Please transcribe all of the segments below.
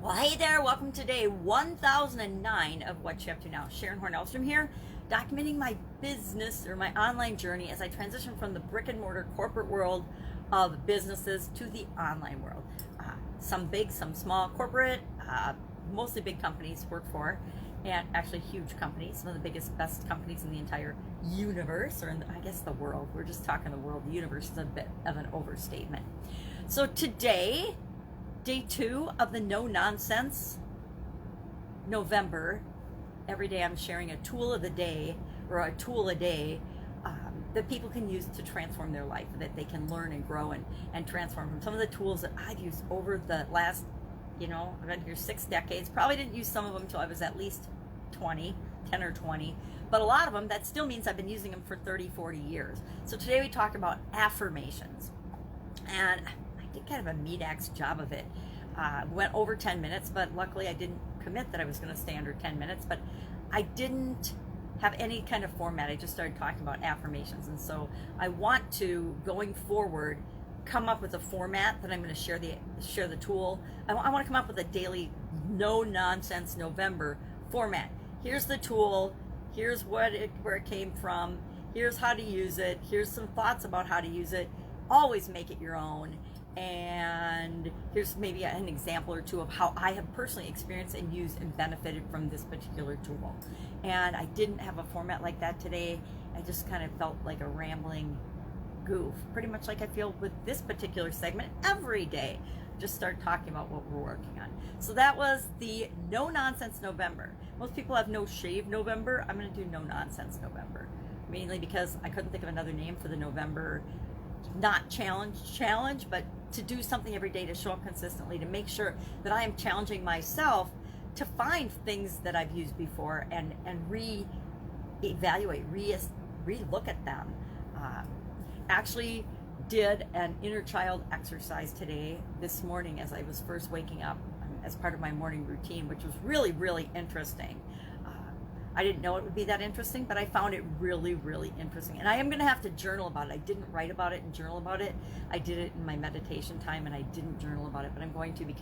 Well, hey there, welcome to day 1009 of What You Up To Now. Sharon Horne-Ellstrom here, documenting my business or my online journey as I transition from the brick and mortar corporate world of businesses to the online world. Some big, some small, corporate, mostly big companies work for, and actually huge companies, some of the biggest, best companies in the entire universe, or in I guess the world. We're just talking the world. The universe is a bit of an overstatement. So today, day 2 of the No Nonsense November. Every day I'm sharing a tool of the day or a tool a day that people can use to transform their life, that they can learn and grow and transform from. Some of the tools that I've used over the last, I've been here 6 decades. Probably didn't use some of them until I was at least 10 or 20. But a lot of them, that still means I've been using them for 30, 40 years. So today we talk about affirmations. And did kind of a meat-axe job of it. Went over 10 minutes, but luckily I didn't commit that I was going to stay under 10 minutes, but I didn't have any kind of format. I just started talking about affirmations. And so I want to, going forward, come up with a format that I'm going to share the tool. I want to come up with a daily no-nonsense November format. Here's the tool. Here's where it came from. Here's how to use it. Here's some thoughts about how to use it. Always make it your own. And here's maybe an example or two of how I have personally experienced and used and benefited from this particular tool. And I didn't have a format like that today. I just kind of felt like a rambling goof, pretty much like I feel with this particular segment every day. Just start talking about what we're working on. So that was the No Nonsense November. Most people have No Shave November. I'm going to do No Nonsense November, mainly because I couldn't think of another name for the November not challenge, but to do something every day, to show up consistently, to make sure that I am challenging myself to find things that I've used before and re-evaluate, re-look at them. Actually did an inner child exercise today, this morning, as I was first waking up as part of my morning routine, which was really, really interesting. I didn't know it would be that interesting, but I found it really, really interesting. And I am going to have to journal about it. I didn't write about it and journal about it. I did it in my meditation time, and I didn't journal about it, but I'm going to and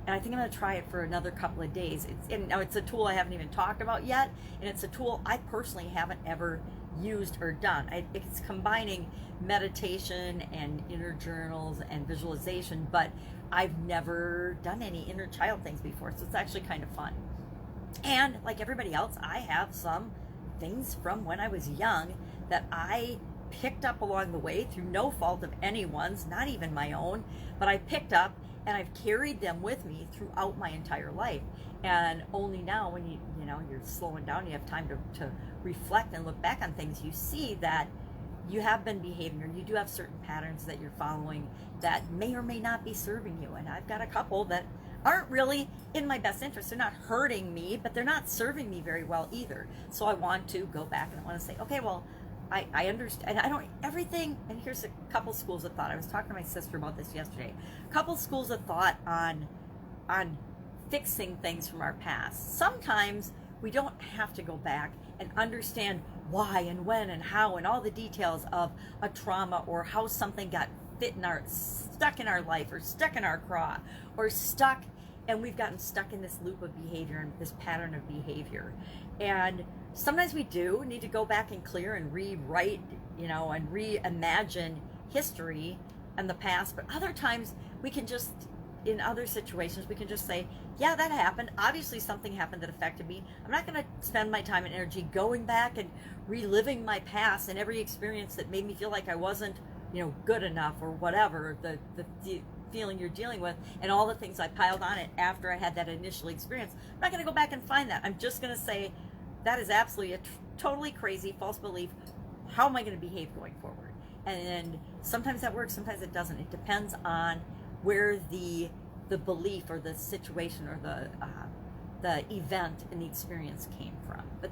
I think I'm going to try it for another couple of days. It's a tool I haven't even talked about yet, and it's a tool I personally haven't ever used or done. It's combining meditation and inner journals and visualization, but I've never done any inner child things before, so it's actually kind of fun. And like everybody else, I have some things from when I was young that I picked up along the way through no fault of anyone's, not even my own, but I picked up and I've carried them with me throughout my entire life. And only now when you're slowing down, you have time to reflect and look back on things, you see that you have been behaving, or you do have certain patterns that you're following that may or may not be serving you. And I've got a couple that aren't really in my best interest. They're not hurting me, but they're not serving me very well either. So I want to go back and I want to say, okay, well, I understand. I don't, everything, and here's a couple schools of thought. I was talking to my sister about this yesterday. A couple schools of thought on fixing things from our past. Sometimes we don't have to go back and understand why and when and how and all the details of a trauma, or how something got stuck in our life, or stuck in our craw, or stuck, and we've gotten stuck in this loop of behavior and this pattern of behavior. And sometimes we do need to go back and clear and rewrite, and reimagine history and the past. But other times we can just, in other situations, we can just say, yeah, that happened. Obviously something happened that affected me. I'm not going to spend my time and energy going back and reliving my past and every experience that made me feel like I wasn't, good enough, or whatever the feeling you're dealing with, and all the things I piled on it after I had that initial experience. I'm not going to go back and find that. I'm just going to say that is absolutely a totally crazy false belief. How am I going to behave going forward? And sometimes that works, sometimes it doesn't. It depends on where the belief or the situation or the event and the experience came from. But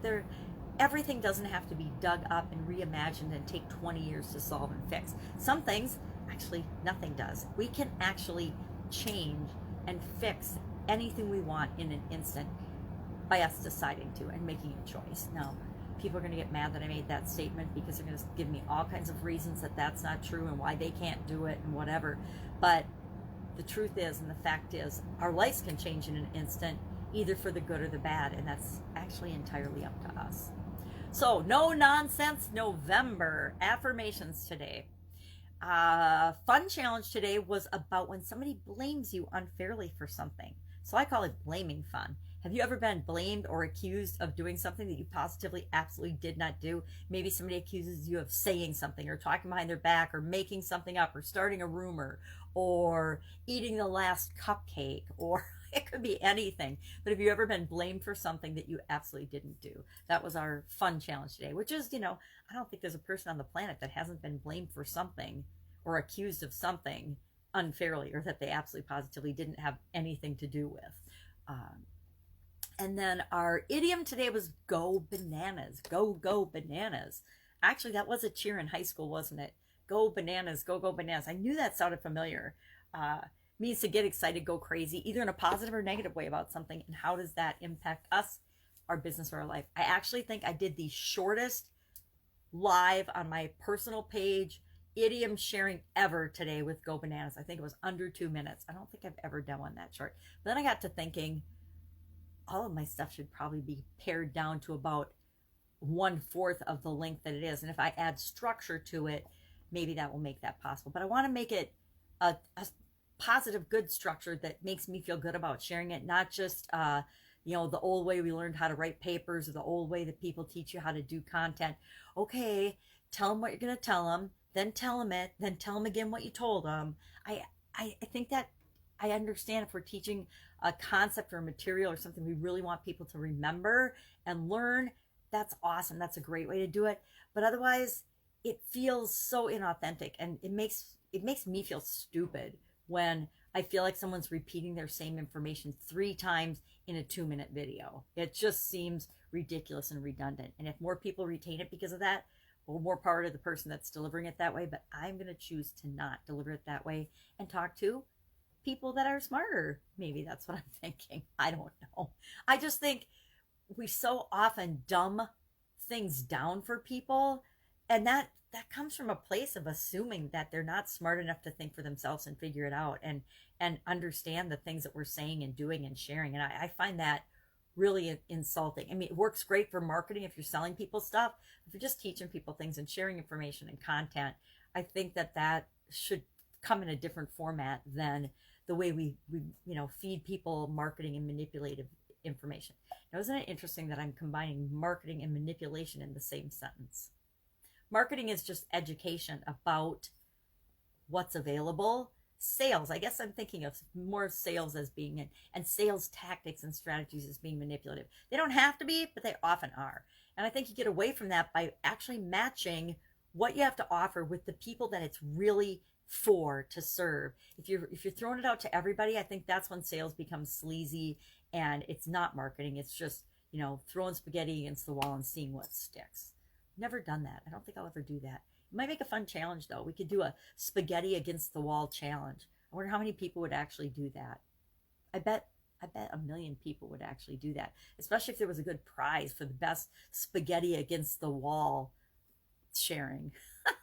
everything doesn't have to be dug up and reimagined and take 20 years to solve and fix. Some things, actually, nothing does. We can actually change and fix anything we want in an instant by us deciding to and making a choice. Now, people are going to get mad that I made that statement, because they're going to give me all kinds of reasons that that's not true and why they can't do it and whatever. But the truth is, and the fact is, our lives can change in an instant, either for the good or the bad, and that's actually entirely up to us. So, no nonsense November. Affirmations today. Fun challenge today was about when somebody blames you unfairly for something. So I call it blaming fun. Have you ever been blamed or accused of doing something that you positively absolutely did not do? Maybe somebody accuses you of saying something or talking behind their back or making something up or starting a rumor or eating the last cupcake, or it could be anything. But have you ever been blamed for something that you absolutely didn't do? That was our fun challenge today, which is, I don't think there's a person on the planet that hasn't been blamed for something or accused of something unfairly, or that they absolutely positively didn't have anything to do with. And then our idiom today was go bananas. Go bananas. Actually, that was a cheer in high school, wasn't it? Go bananas, go bananas. I knew that sounded familiar. Means to get excited, go crazy, either in a positive or negative way about something. And how does that impact us, our business, or our life? I actually think I did the shortest live on my personal page idiom sharing ever today with Go Bananas. I think it was under 2 minutes. I don't think I've ever done one that short. But then I got to thinking, all of my stuff should probably be pared down to about 1/4 of the length that it is. And if I add structure to it, maybe that will make that possible. But I want to make it a positive, good structure that makes me feel good about sharing it, not just the old way we learned how to write papers, or the old way that people teach you how to do content. Okay, tell them what you're going to tell them, then tell them it, then tell them again what you told them. I think that I understand if we're teaching a concept or a material or something we really want people to remember and learn, that's awesome. That's a great way to do it. But otherwise, it feels so inauthentic, and it makes me feel stupid when I feel like someone's repeating their same information 3 times in a 2-minute video. It just seems ridiculous and redundant. And if more people retain it because of that, well, more power to the person that's delivering it that way. But I'm going to choose to not deliver it that way and talk to people that are smarter. Maybe that's what I'm thinking. I don't know. I just think we so often dumb things down for people, and that comes from a place of assuming that they're not smart enough to think for themselves and figure it out and understand the things that we're saying and doing and sharing. And I find that really insulting. I mean, it works great for marketing if you're selling people stuff. If you're just teaching people things and sharing information and content, I think that should come in a different format than the way we feed people marketing and manipulative information. Now, isn't it interesting that I'm combining marketing and manipulation in the same sentence? Marketing is just education about what's available. Sales, I guess I'm thinking of more sales as being and sales tactics and strategies as being manipulative. They don't have to be, but they often are. And I think you get away from that by actually matching what you have to offer with the people that it's really for, to serve. If you're throwing it out to everybody, I think that's when sales becomes sleazy and it's not marketing. It's just, throwing spaghetti against the wall and seeing what sticks. Never done that. I don't think I'll ever do that. It might make a fun challenge, though. We could do a spaghetti against the wall challenge. I wonder how many people would actually do that. I bet 1 million people would actually do that, especially if there was a good prize for the best spaghetti against the wall sharing.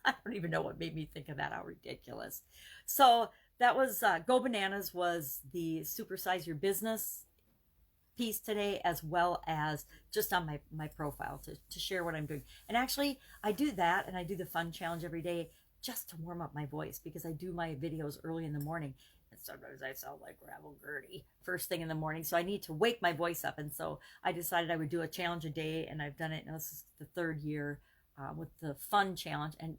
I don't even know what made me think of that. How ridiculous. So that was Go Bananas was the Supersize Your Business piece today, as well as just on my profile to share what I'm doing. And actually, I do that, and I do the fun challenge every day just to warm up my voice, because I do my videos early in the morning, and sometimes I sound like Gravel Gertie first thing in the morning, so I need to wake my voice up. And so I decided I would do a challenge a day, and I've done it. Now this is the 3rd year with the fun challenge. And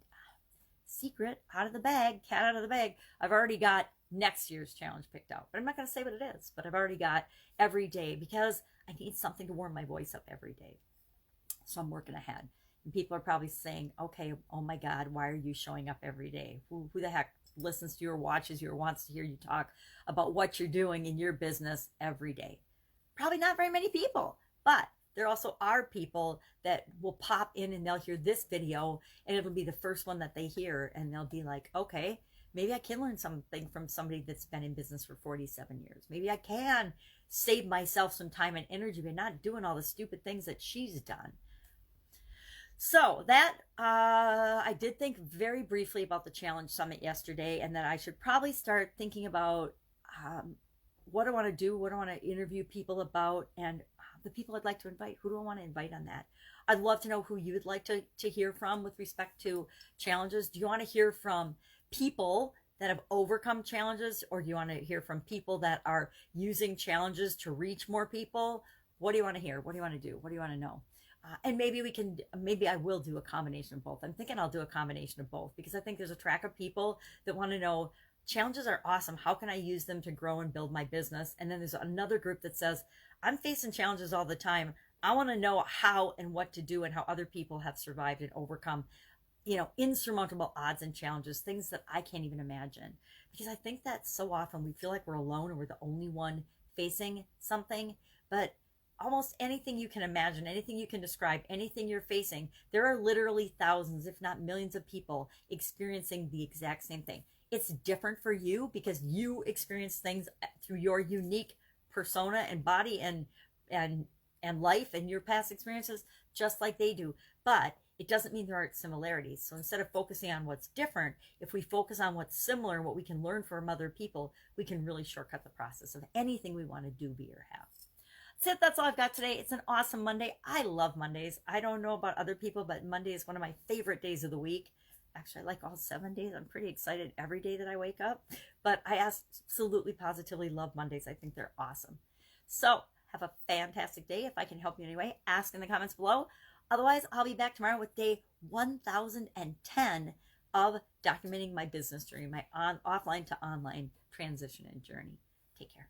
secret out of the bag, cat out of the bag, I've already got next year's challenge picked out, but I'm not going to say what it is. But I've already got every day, because I need something to warm my voice up every day. So I'm working ahead. And people are probably saying, okay, oh my God, why are you showing up every day? Who the heck listens to you or watches you or wants to hear you talk about what you're doing in your business every day? Probably not very many people, but there also are people that will pop in and they'll hear this video and it'll be the first one that they hear, and they'll be like, okay, maybe I can learn something from somebody that's been in business for 47 years. Maybe I can save myself some time and energy by not doing all the stupid things that she's done. So that, I did think very briefly about the Challenge Summit yesterday, and that I should probably start thinking about what I want to do, what I want to interview people about, and the people I'd like to invite. Who do I want to invite on that? I'd love to know who you would like to hear from with respect to challenges. Do you want to hear from people that have overcome challenges, or do you want to hear from people that are using challenges to reach more people? What do you want to hear? What do you want to do? What do you want to know? And maybe I will do a combination of both. I'm thinking I'll do a combination of both because I think there's a track of people that want to know challenges are awesome. How can I use them to grow and build my business? And then there's another group that says, I'm facing challenges all the time. I want to know how and what to do and how other people have survived and overcome, insurmountable odds and challenges, things that I can't even imagine. Because I think that so often we feel like we're alone and we're the only one facing something. But almost anything you can imagine, anything you can describe, anything you're facing, there are literally thousands, if not millions of people experiencing the exact same thing. It's different for you because you experience things through your unique persona and body and life and your past experiences just like they do. But it doesn't mean there aren't similarities. So instead of focusing on what's different, if we focus on what's similar and what we can learn from other people, we can really shortcut the process of anything we want to do, be, or have. That's it. That's all I've got today. It's an awesome Monday. I love Mondays. I don't know about other people, but Monday is one of my favorite days of the week. Actually, I like all 7 days. I'm pretty excited every day that I wake up. But I absolutely, positively love Mondays. I think they're awesome. So have a fantastic day. If I can help you in any way, ask in the comments below. Otherwise, I'll be back tomorrow with day 1010 of documenting my business journey, my offline to online transition and journey. Take care.